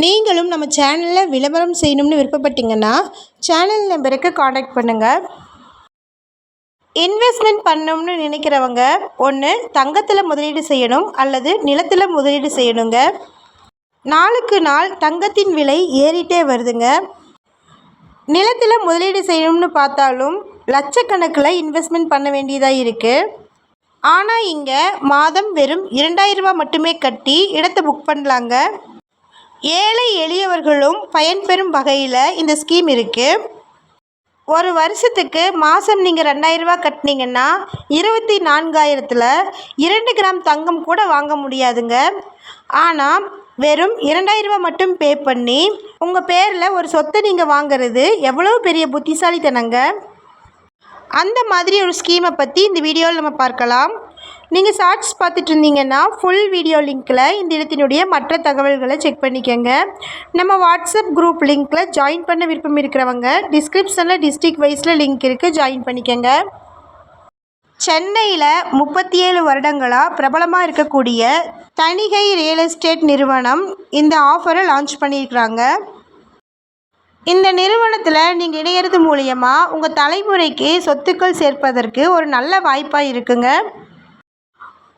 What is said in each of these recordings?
நீங்களும் நம்ம சேனலில் விளம்பரம் செய்யணும்னு விருப்பப்பட்டீங்கன்னா சேனல் நம்பருக்கு காண்டாக்ட் பண்ணுங்கள். இன்வெஸ்ட்மெண்ட் பண்ணணும்னு நினைக்கிறவங்க ஒன்று தங்கத்தில் முதலீடு செய்யணும் அல்லது நிலத்தில் முதலீடு செய்யணுங்க. நாளுக்கு நாள் தங்கத்தின் விலை ஏறிட்டே வருதுங்க. நிலத்தில் முதலீடு செய்யணும்னு பார்த்தாலும் லட்சக்கணக்கில் இன்வெஸ்ட்மெண்ட் பண்ண வேண்டியதாக இருக்குது. ஆனால் இங்கே மாதம் வெறும் 2000 ரூபா மட்டுமே கட்டி இடத்தை புக் பண்ணலாங்க. ஏழை எளியவர்களும் பயன்பெறும் வகையில் இந்த ஸ்கீம் இருக்குது. ஒரு வருஷத்துக்கு மாதம் நீங்கள் 2000 ரூபா கட்டினீங்கன்னா 24,000ல் 2 கிராம் தங்கம் கூட வாங்க முடியாதுங்க. ஆனால் வெறும் 2000 ரூபா மட்டும் பே பண்ணி உங்கள் பேரில் ஒரு சொத்தை நீங்கள் வாங்கிறது எவ்வளோ பெரிய புத்திசாலித்தனங்க. அந்த மாதிரி ஒரு ஸ்கீமை பற்றி இந்த வீடியோவில் நம்ம பார்க்கலாம். நீங்கள் ஷார்ட்ஸ் பார்த்துட்டு இருந்தீங்கன்னா ஃபுல் வீடியோ லிங்க்கில் இந்த இடத்தினுடைய மற்ற தகவல்களை செக் பண்ணிக்கோங்க. நம்ம வாட்ஸ்அப் குரூப் லிங்க்கில் ஜாயின் பண்ண விருப்பம் இருக்கிறவங்க டிஸ்கிரிப்ஷனில் டிஸ்ட்ரிக்ட் வைஸில் லிங்க் இருக்குது, ஜாயின் பண்ணிக்கோங்க. சென்னையில் 37 வருடங்களாக பிரபலமாக இருக்கக்கூடிய தணிகை ரியல் எஸ்டேட் நிறுவனம் இந்த ஆஃபரை லான்ச் பண்ணியிருக்கிறாங்க. இந்த நிறுவனத்தில் நீங்கள் இணையிறது மூலியமாக உங்கள் தலைமுறைக்கு சொத்துக்கள் சேர்ப்பதற்கு ஒரு நல்ல வாய்ப்பாக இருக்குங்க.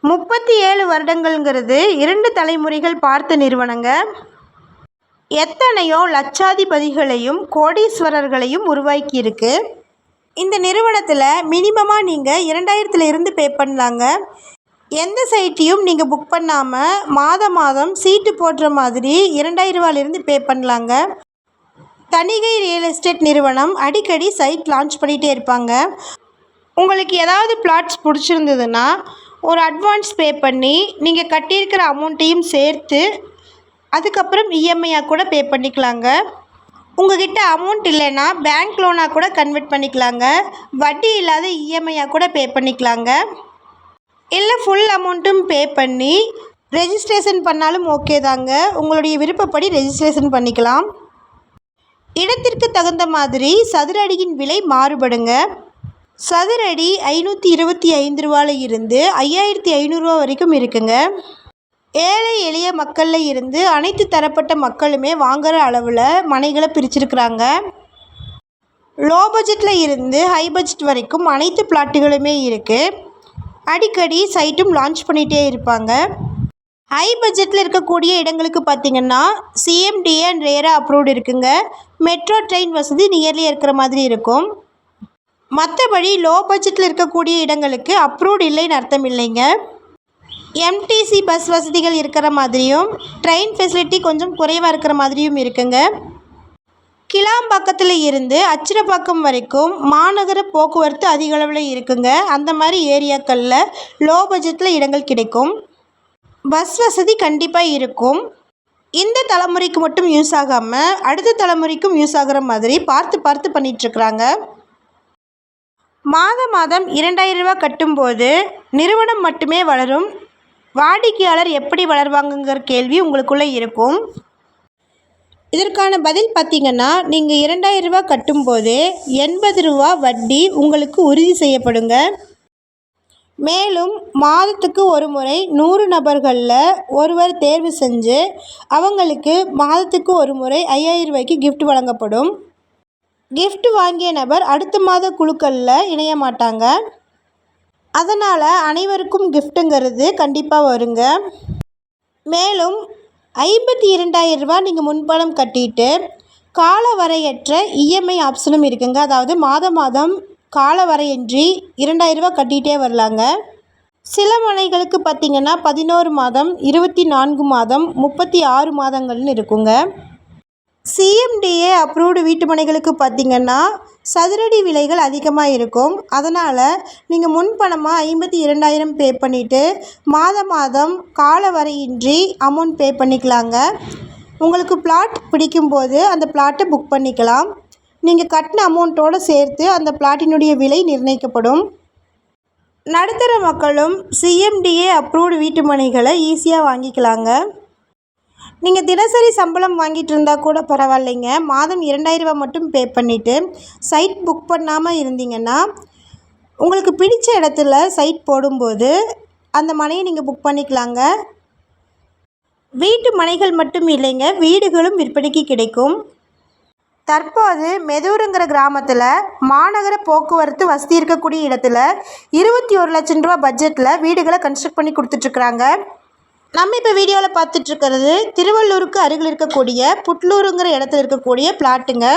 37 வருடங்கள்ங்கிறது 2 தலைமுறைகள் பார்த்த நிறுவனங்க. எத்தனையோ லட்சாதிபதிகளையும் கோடீஸ்வரர்களையும் உருவாக்கியிருக்கு. இந்த நிறுவனத்தில் மினிமமாக நீங்கள் 2000லிருந்து பே பண்ணலாங்க. எந்த சைட்டையும் நீங்கள் புக் பண்ணாமல் மாதம் சீட்டு போடுற மாதிரி 2000 ரூபாயிலிருந்து பே பண்ணலாங்க. தணிகை ரியல் எஸ்டேட் நிறுவனம் அடிக்கடி சைட் லான்ச் பண்ணிகிட்டே இருப்பாங்க. உங்களுக்கு ஏதாவது பிளாட்ஸ் பிடிச்சிருந்ததுன்னா ஒரு அட்வான்ஸ் பே பண்ணி நீங்கள் கட்டியிருக்கிற அமௌண்ட்டையும் சேர்த்து அதுக்கப்புறம் இஎம்ஐயாக கூட பே பண்ணிக்கலாங்க. உங்கள்கிட்ட அமௌண்ட் இல்லைன்னா பேங்க் லோனாக கூட கன்வெர்ட் பண்ணிக்கலாங்க. வட்டி இல்லாத இஎம்ஐயாக கூட பே பண்ணிக்கலாங்க. இல்லை ஃபுல் அமௌண்ட்டும் பே பண்ணி ரெஜிஸ்ட்ரேஷன் பண்ணாலும் ஓகே தாங்க. உங்களுடைய விருப்பப்படி ரெஜிஸ்ட்ரேஷன் பண்ணிக்கலாம். இடத்திற்கு தகுந்த மாதிரி சதுர அடியின் விலை மாறுபடுங்க. சதுர அடி 525 ரூபாயில் இருந்து 5500 ரூபா வரைக்கும் இருக்குங்க. ஏழை எளிய மக்களில் இருந்து அனைத்து தரப்பட்ட மக்களுமே வாங்குகிற அளவில் மனைகளை பிரிச்சிருக்கிறாங்க. லோ பட்ஜெட்டில் இருந்து ஹை பட்ஜெட் வரைக்கும் அனைத்து பிளாட்டுகளுமே இருக்குது. அடிக்கடி சைட்டும் லான்ச் பண்ணிகிட்டே இருப்பாங்க. ஹை பட்ஜெட்டில் இருக்கக்கூடிய இடங்களுக்கு பார்த்திங்கன்னா சிஎம்டிஏ அண்ட் ரேரா அப்ரூவ்டு இருக்குங்க. மெட்ரோ ட்ரெயின் வசதி நியர்லி இருக்கிற மாதிரி இருக்கும். மற்றபடி லோ பட்ஜெட்டில் இருக்கக்கூடிய இடங்களுக்கு அப்ரூவ்டு இல்லைன்னு அர்த்தம் இல்லைங்க. எம்டிசி பஸ் வசதிகள் இருக்கிற மாதிரியும் ட்ரெயின் ஃபெசிலிட்டி கொஞ்சம் குறைவாக இருக்கிற மாதிரியும் இருக்குங்க. கிளாம்பாக்கத்தில் இருந்து அச்சிரப்பாக்கம் வரைக்கும் மாநகர போக்குவரத்து அதிக அளவில் இருக்குங்க. அந்த மாதிரி ஏரியாக்களில் லோ பட்ஜெட்டில் இடங்கள் கிடைக்கும். பஸ் வசதி கண்டிப்பாக இருக்கும். இந்த தலைமுறைக்கு மட்டும் யூஸ் ஆகாமல் அடுத்த தலைமுறைக்கும் யூஸ் ஆகிற மாதிரி பார்த்து பண்ணிகிட்ருக்குறாங்க. மாதம் 2000 ரூபா கட்டும்போது நிறுவனம் மட்டுமே வளரும், வாடிக்கையாளர் எப்படி வளர்வாங்கங்கிற கேள்வி உங்களுக்குள்ளே இருக்கும். இதற்கான பதில் பார்த்திங்கன்னா நீங்கள் 2000 ரூபா கட்டும்போது 80 ரூபா வட்டி உங்களுக்கு உறுதி செய்யப்படுங்க. மேலும் மாதத்துக்கு ஒரு முறை 100 நபர்களில் ஒருவர் தேர்வு செஞ்சு அவங்களுக்கு மாதத்துக்கு ஒரு முறை 5000 ரூபாய்க்கு கிஃப்ட் வழங்கப்படும். கிஃப்ட் வாங்கிய நபர் அடுத்த மாத குழுக்களில் இணைய மாட்டாங்க. அதனால் அனைவருக்கும் கிஃப்ட்டுங்கிறது கண்டிப்பாக வருங்க. மேலும் 52,000 ரூபா நீங்கள் முன்பணம் கட்டிட்டு காலவரையற்ற இஎம்ஐ ஆப்ஷனும் இருக்குங்க. அதாவது மாதம் காலவரையின்றி 2000 ரூபா கட்டிகிட்டே வரலாங்க. சில மனைகளுக்கு பார்த்திங்கன்னா 11 மாதம், 24 மாதம், 36 மாதங்கள்னு இருக்குங்க. சிஎம்டிஏ அப்ரூவ்டு வீட்டு மனைகளுக்கு பார்த்திங்கன்னா சதுரடி விலைகள் அதிகமாக இருக்கும். அதனால் நீங்கள் முன்பணமாக 52,000 பே பண்ணிவிட்டு மாதம் காலவரையின்றி அமௌண்ட் பே பண்ணிக்கலாங்க. உங்களுக்கு பிளாட் பிடிக்கும்போது அந்த பிளாட்டை புக் பண்ணிக்கலாம். நீங்கள் கட்டின அமௌண்ட்டோடு சேர்த்து அந்த பிளாட்டினுடைய விலை நிர்ணயிக்கப்படும். நடுத்தர மக்களும் சிஎம்டிஏ அப்ரூவ்டு வீட்டு மனைகளை ஈஸியாக வாங்கிக்கலாங்க. நீங்கள் தினசரி சம்பளம் வாங்கிட்டு இருந்தால் கூட பரவாயில்லைங்க. மாதம் 2000 ரூபா மட்டும் பே பண்ணிவிட்டு சைட் புக் பண்ணாமல் இருந்தீங்கன்னா உங்களுக்கு பிடிச்ச இடத்துல சைட் போடும்போது அந்த மனையை நீங்கள் புக் பண்ணிக்கலாங்க. வீட்டு மனைகள் மட்டும் இல்லைங்க, வீடுகளும் விற்பனைக்கு கிடைக்கும். தற்போது மெதூருங்கிற கிராமத்தில் மாநகர போக்குவரத்து வசதி இருக்கக்கூடிய இடத்துல 21 லட்சம் ரூபா பட்ஜெட்டில் வீடுகளை கன்ஸ்ட்ரக்ட் பண்ணி கொடுத்துட்ருக்குறாங்க. நம்ம இப்போ வீடியோவில் பார்த்துட்ருக்கிறது திருவள்ளூருக்கு அருகில் இருக்கக்கூடிய புட்லூருங்கிற இடத்துல இருக்கக்கூடிய பிளாட்டுங்க.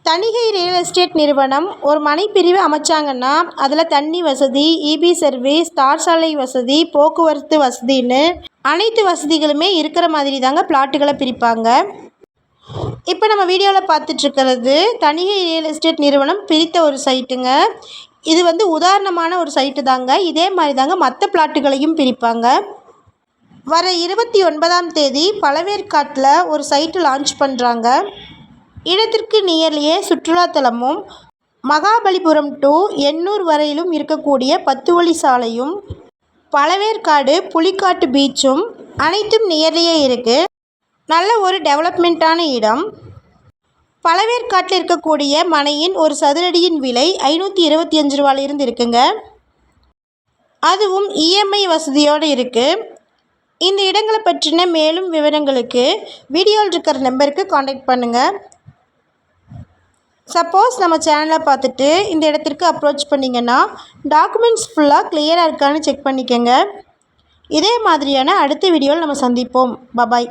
தணிகை ரியல் எஸ்டேட் நிறுவனம் ஒரு மனைப்பிரிவு அமைச்சாங்கன்னா அதில் தண்ணி வசதி, இபி சர்வீஸ், தார் சாலை வசதி, போக்குவரத்து வசதின்னு அனைத்து வசதிகளுமே இருக்கிற மாதிரி தாங்க பிளாட்டுகளை பிரிப்பாங்க. இப்போ நம்ம வீடியோவில் பார்த்துட்ருக்கிறது தணிகை ரியல் எஸ்டேட் நிறுவனம் பிரித்த ஒரு சைட்டுங்க. இது உதாரணமான ஒரு சைட்டு தாங்க. இதே மாதிரி தாங்க மற்ற பிளாட்டுகளையும் பிரிப்பாங்க. வர 29ஆம் தேதி பழவேற்காட்டில் ஒரு சைட்டு லான்ச் பண்ணுறாங்க. இடத்திற்கு நியர்லியே சுற்றுலாத்தலமும் மகாபலிபுரம் டு எண்ணூர் வரையிலும் இருக்கக்கூடிய 10 வழி சாலையும் பழவேற்காடு புலிக்காட்டு பீச்சும் அனைத்தும் நியர்லியே இருக்குது. நல்ல ஒரு டெவலப்மெண்ட்டான இடம். பழவேற்காட்டில் இருக்கக்கூடிய மனையின் ஒரு சதுரடியின் விலை 525 ரூபாயிலிருந்து இருக்குங்க. அதுவும் இஎம்ஐ வசதியோடு இருக்குது. இந்த இடங்களை பற்றின மேலும் விவரங்களுக்கு வீடியோவில் இருக்கிற நம்பருக்கு காண்டாக்ட் பண்ணுங்கள். சப்போஸ் நம்ம சேனலை பார்த்துட்டு இந்த இடத்திற்கு அப்ரோச் பண்ணிங்கன்னா டாக்குமெண்ட்ஸ் ஃபுல்லாக கிளியராக இருக்கான்னு செக் பண்ணிக்கோங்க. இதே மாதிரியான அடுத்த வீடியோவில் நம்ம சந்திப்போம். பபாய்.